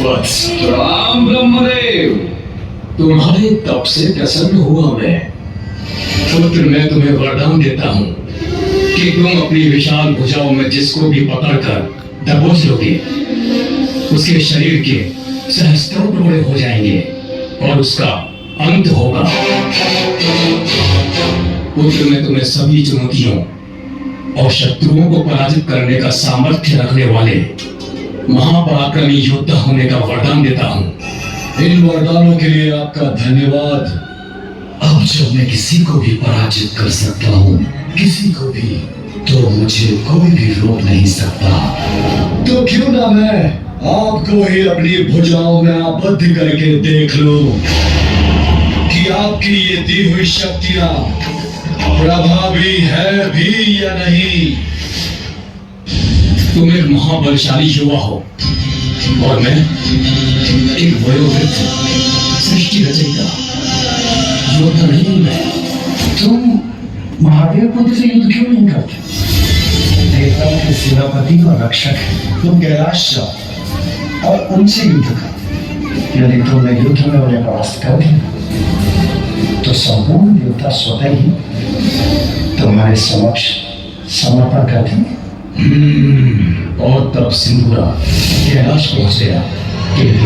वत्स। राम ब्रह्मदेव, तुम्हारे तप से प्रसन्न हुआ मैं। पुत्र, मैं तुम्हें वरदान देता हूँ कि तुम अपनी विशाल भुजाओं में जिसको भी पकड़कर दबोच लोगे, उसके शरीर के सहस्त्रों टुकड़े हो जाएंगे और उसका अंत होगा। पुत्र, मैं तुम्हें सभी चुनौतियों और शत्रुओं को पराजित करने का सामर्थ्य रखने वाले महापराक्रमी योद्धा होने का वरदान देता हूँ। इन वरदानों के लिए आपका धन्यवाद। अब जब मैं किसी को भी पराजित कर सकता हूँ, किसी को भी, तो मुझे कोई भी रोक नहीं सकता। तो क्यों ना मैं आपको ही अपनी भुजाओं में आबद्ध करके देख लूं कि आपकी ये दी हुई शक्तियां प्रभावी है भी या नहीं। तुम एक महाबलशाली युवा हो और मैं एक वयोवृद्ध सृष्टि रचयिता। योद्धा नहीं मैं। तुम महादेव पुत्र से युद्ध क्यों नहीं करते? देवताओं के सेनापति और रक्षक हैं। तुम कैलाश जाओ और उनसे युद्ध करो। यदि तुमने युद्ध में उन्हें परास्त कर दिया तो संपूर्ण देवता स्वतः ही तुम्हारे समक्ष समर्पण कर देंगे। और तब सिंदूरा कैलाश पहुंच गया। किंतु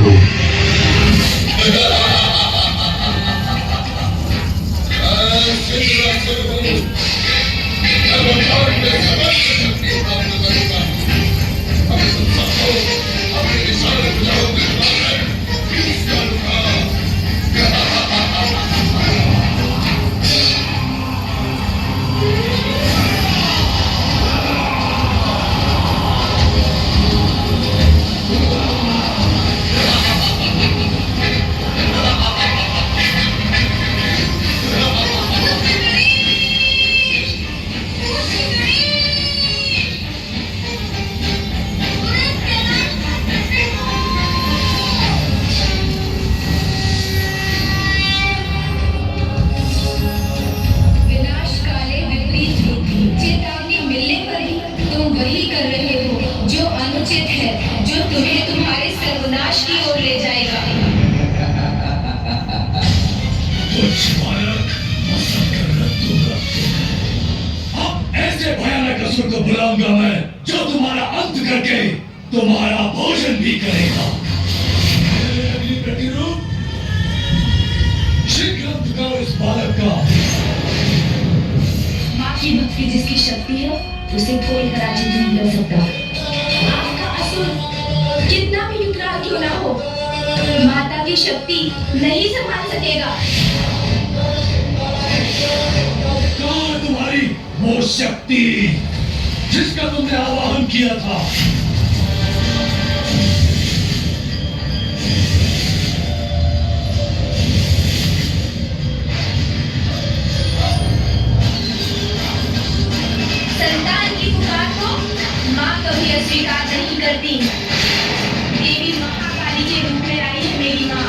को बुलाऊंगा मैं, जो तुम्हारा अंत करके तुम्हारा भोजन भी करेगा। अगली प्रतिरूप शीघ्र अंत करो इस बालक का। माँ की भक्ति जिसकी शक्ति है उसे कोई पराजित नहीं कर सकता। आपका असुर कितना भी विकराल क्यों ना हो, माता की शक्ति नहीं संभाल सकेगा। कहाँ तुम्हारी वो शक्ति जिसका तुमने आवाहन किया था? संतान की पुकार को माँ कभी अस्वीकार नहीं करती। देवी महाकाली के रूप में आई है मेरी माँ।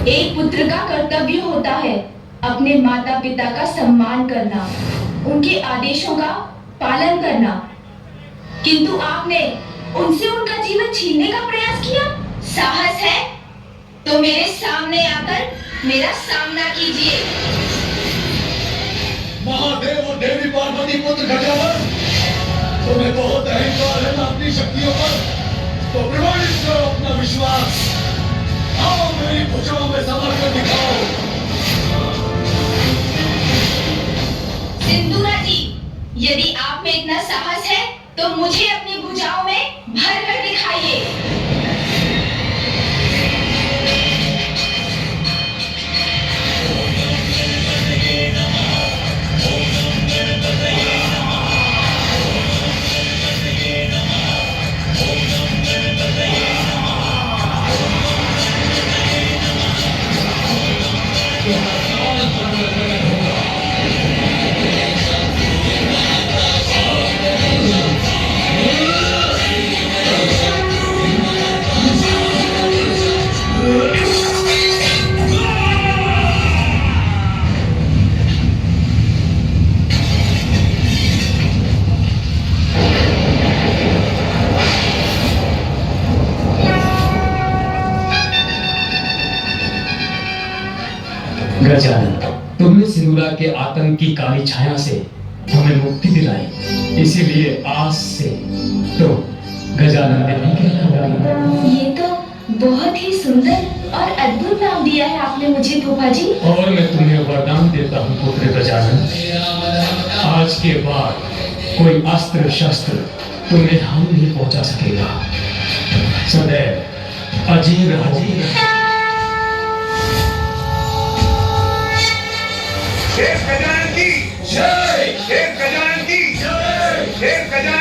एक पुत्र का कर्तव्य होता है अपने माता पिता का सम्मान करना, उनके आदेशों का पालन करना, किंतु आपने उनसे उनका जीवन छीनने का प्रयास किया। साहस है तो मेरे सामने आकर मेरा सामना कीजिए। महादेव और देवी पार्वती पुत्र घटावर, तुम्हें बहुत अहंकार है ना अपनी शक्तियों पर, तो प्रमाणित करो अपना विश्वास। आओ मेरी भुजाओं में समर कर दिखाओ। सिंदूरा जी, यदि आप में इतना साहस है तो मुझे अपनी भुजाओं में भर कर दिखाइए। गजानन, तुमने सिंदूरा के आतंक की काली छाया से हमें मुक्ति दिलाई, इसीलिए आज से तो गजानन ने भी क्या ये तो बहुत ही सुंदर और अद्भुत नाम दिया है आपने मुझे फूफा जी। और मैं तुम्हें वरदान देता हूँ पुत्र गजानन, आज के बाद कोई अस्त्र शस्त्र तुम्हें हानि नहीं पहुंचा सकेगा। सदैव अजीब रहो। शेर गजानन की जय, शेर गजानन की जय, शेर गजानन